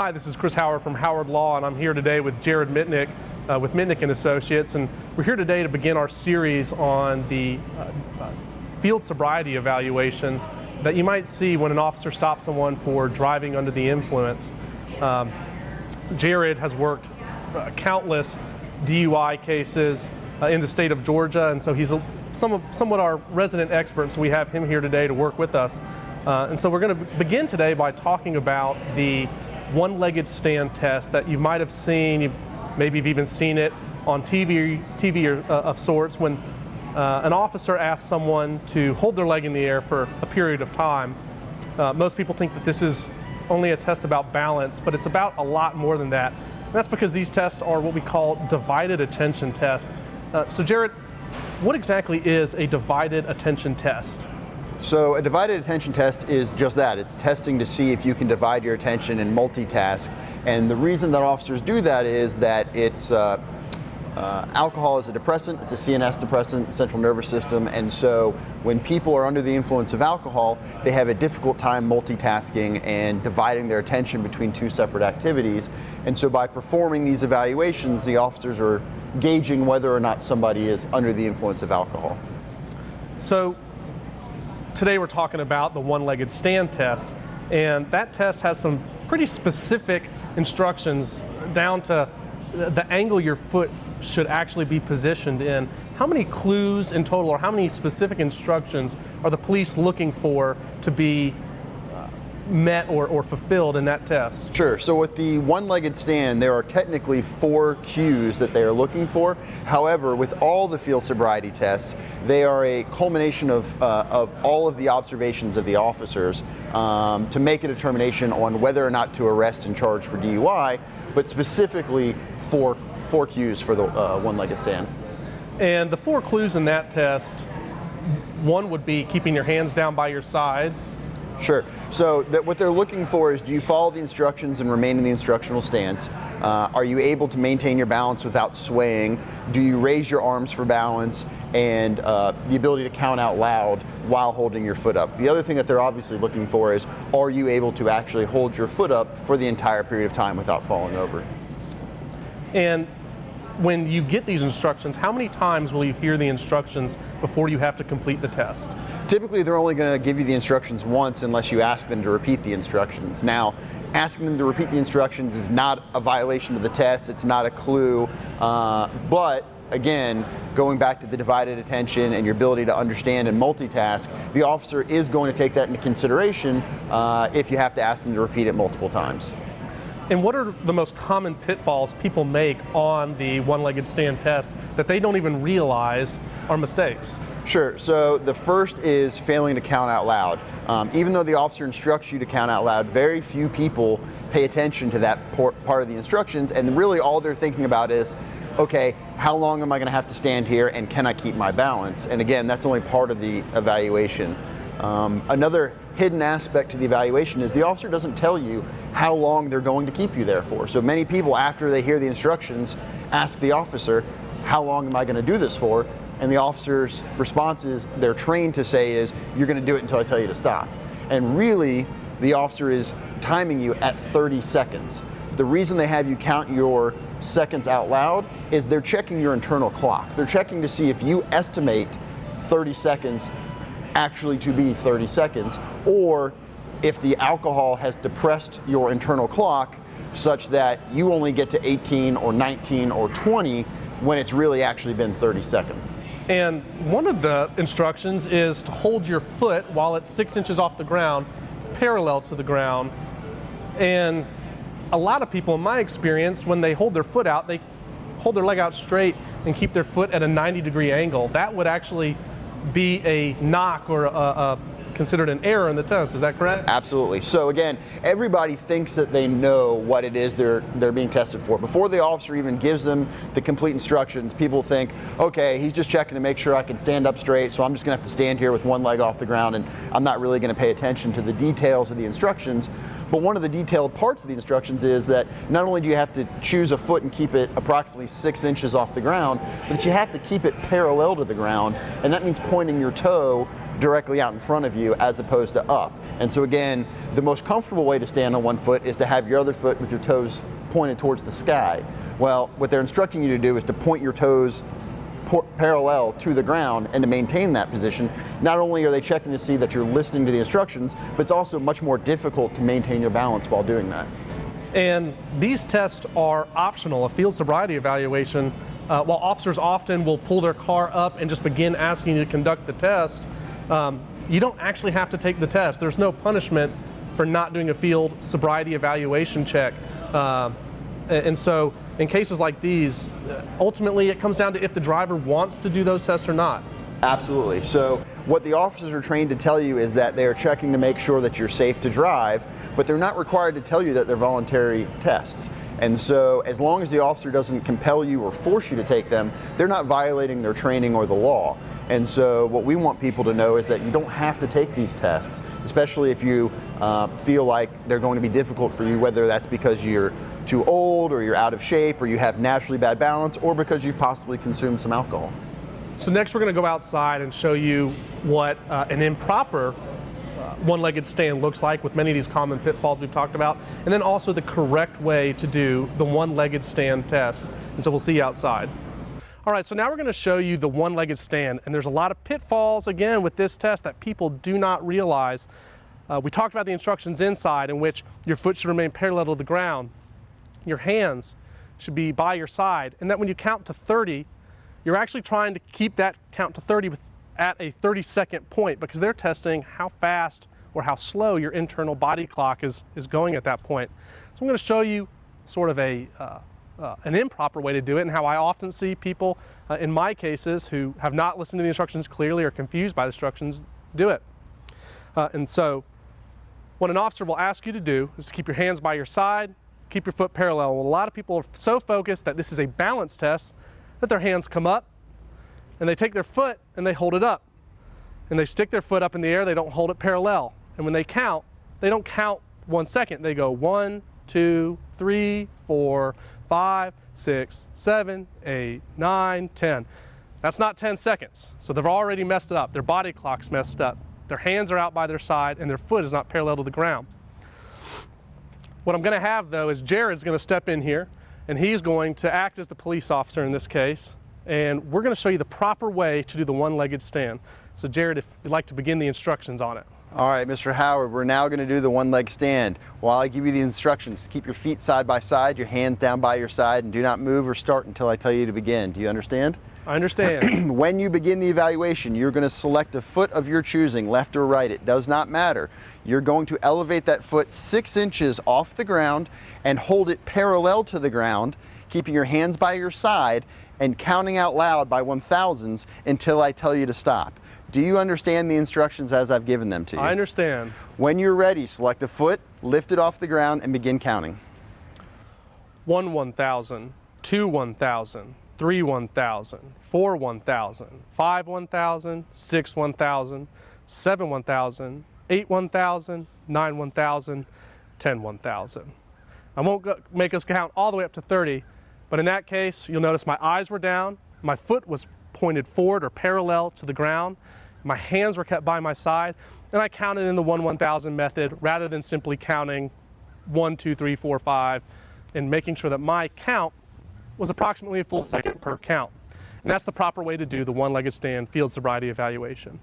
Hi, this is Chris Howard from Howard Law, and I'm here today with Jared Mitnick with Mitnick & Associates, and we're here today to begin our series on the field sobriety evaluations that you might see when an officer stops someone for driving under the influence. Jared has worked countless DUI cases in the state of Georgia, and so he's somewhat our resident expert, so we have him here today to work with us. And so we're going to begin today by talking about the one-legged stand test that you might have seen, maybe you've even seen it on TV of sorts, when an officer asks someone to hold their leg in the air for a period of time. Most people think that this is only a test about balance, but it's about a lot more than that. And that's because these tests are what we call divided attention tests. So Jared, what exactly is a divided attention test? So a divided attention test is just that. It's testing to see if you can divide your attention and multitask. And the reason that officers do that is that it's alcohol is a depressant, it's a CNS depressant, central nervous system, and so when people are under the influence of alcohol, they have a difficult time multitasking and dividing their attention between two separate activities. And so by performing these evaluations, the officers are gauging whether or not somebody is under the influence of alcohol. So today we're talking about the one-legged stand test, and that test has some pretty specific instructions down to the angle your foot should actually be positioned in. How many clues in total, or how many specific instructions are the police looking for to be met or fulfilled in that test? Sure. So with the one-legged stand, there are technically 4 cues that they are looking for. However, with all the field sobriety tests, they are a culmination of all of the observations of the officers to make a determination on whether or not to arrest and charge for DUI, but specifically four cues for the one-legged stand. And the 4 clues in that test, one would be keeping your hands down by your sides. Sure. So what they're looking for is, do you follow the instructions and remain in the instructional stance? Are you able to maintain your balance without swaying? Do you raise your arms for balance? And the ability to count out loud while holding your foot up. The other thing that they're obviously looking for is, are you able to actually hold your foot up for the entire period of time without falling over? And when you get these instructions, how many times will you hear the instructions before you have to complete the test? Typically, they're only going to give you the instructions once unless you ask them to repeat the instructions. Now, asking them to repeat the instructions is not a violation of the test, it's not a clue, but again, going back to the divided attention and your ability to understand and multitask, the officer is going to take that into consideration if you have to ask them to repeat it multiple times. And what are the most common pitfalls people make on the one-legged stand test that they don't even realize are mistakes? Sure. So the first is failing to count out loud. Even though the officer instructs you to count out loud, very few people pay attention to that part of the instructions, and really all they're thinking about is, okay, how long am I going to have to stand here, and can I keep my balance? And again, that's only part of the evaluation. Another hidden aspect to the evaluation is the officer doesn't tell you how long they're going to keep you there for. So many people, after they hear the instructions, ask the officer, how long am I going to do this for? And the officer's response is, they're trained to say is, you're going to do it until I tell you to stop. And really, the officer is timing you at 30 seconds. The reason they have you count your seconds out loud is they're checking your internal clock. They're checking to see if you estimate 30 seconds actually to be 30 seconds, or if the alcohol has depressed your internal clock such that you only get to 18 or 19 or 20 when it's really actually been 30 seconds. And one of the instructions is to hold your foot while it's 6 inches off the ground, parallel to the ground. And a lot of people, in my experience, when they hold their foot out, they hold their leg out straight and keep their foot at a 90-degree angle. That would actually be a knock or considered an error in the test. Is that correct? Absolutely. So again, everybody thinks that they know what it is they're being tested for. Before the officer even gives them the complete instructions, people think, okay, he's just checking to make sure I can stand up straight, so I'm just going to have to stand here with one leg off the ground, and I'm not really going to pay attention to the details of the instructions. But one of the detailed parts of the instructions is that not only do you have to choose a foot and keep it approximately 6 inches off the ground, but you have to keep it parallel to the ground, and that means pointing your toe directly out in front of you as opposed to up. And so again, the most comfortable way to stand on one foot is to have your other foot with your toes pointed towards the sky. Well, what they're instructing you to do is to point your toes parallel to the ground and to maintain that position. Not only are they checking to see that you're listening to the instructions, but it's also much more difficult to maintain your balance while doing that. And these tests are optional. A field sobriety evaluation, while officers often will pull their car up and just begin asking you to conduct the test, you don't actually have to take the test. There's no punishment for not doing a field sobriety evaluation check. And so in cases like these, ultimately it comes down to if the driver wants to do those tests or not. Absolutely. So what the officers are trained to tell you is that they are checking to make sure that you're safe to drive, but they're not required to tell you that they're voluntary tests. And so as long as the officer doesn't compel you or force you to take them, they're not violating their training or the law. And so what we want people to know is that you don't have to take these tests, especially if you feel like they're going to be difficult for you, whether that's because you're too old or you're out of shape or you have naturally bad balance or because you've possibly consumed some alcohol. So next we're going to go outside and show you what an improper one-legged stand looks like with many of these common pitfalls we've talked about, and then also the correct way to do the one-legged stand test. And so we'll see you outside. All right, so now we're going to show you the one-legged stand, and there's a lot of pitfalls again with this test that people do not realize. We talked about the instructions inside, in which your foot should remain parallel to the ground, your hands should be by your side, and that when you count to 30, you're actually trying to keep that count to 30 at a 30-second point, because they're testing how fast or how slow your internal body clock is going at that point. So I'm going to show you sort of an improper way to do it, and how I often see people in my cases who have not listened to the instructions clearly or confused by the instructions do it. And so what an officer will ask you to do is to keep your hands by your side, keep your foot parallel. Well, a lot of people are so focused that this is a balance test that their hands come up and they take their foot and they hold it up. And they stick their foot up in the air, they don't hold it parallel. And when they count, they don't count 1 second. They go 1, 2, 3, 4, 5, 6, 7, 8, 9, 10. That's not 10 seconds. So they've already messed it up. Their body clock's messed up. Their hands are out by their side and their foot is not parallel to the ground. What I'm going to have though is Jared's going to step in here and he's going to act as the police officer in this case. And we're going to show you the proper way to do the one-legged stand. So Jared, if you'd like to begin the instructions on it. All right, Mr. Howard, we're now going to do the one-leg stand. While I give you the instructions, keep your feet side by side, your hands down by your side, and do not move or start until I tell you to begin. Do you understand? I understand. When you begin the evaluation, you're going to select a foot of your choosing, left or right. It does not matter. You're going to elevate that foot 6 inches off the ground and hold it parallel to the ground, keeping your hands by your side and counting out loud by 1,000s until I tell you to stop. Do you understand the instructions as I've given them to you? I understand. When you're ready, select a foot, lift it off the ground, and begin counting. 1 1,000, 2 1,000, 3 1,000, 4 1,000, 5 1,000, 6 1,000, 7 1,000, 8 1,000, 9 1,000, 10 1,000. I won't make us count all the way up to 30, but in that case, you'll notice my eyes were down, my foot was pointed forward or parallel to the ground, my hands were kept by my side, and I counted in the 1 1,000 method rather than simply counting 1, 2, 3, 4, 5, and making sure that my count was approximately a full second per count. And that's the proper way to do the one-legged stand field sobriety evaluation.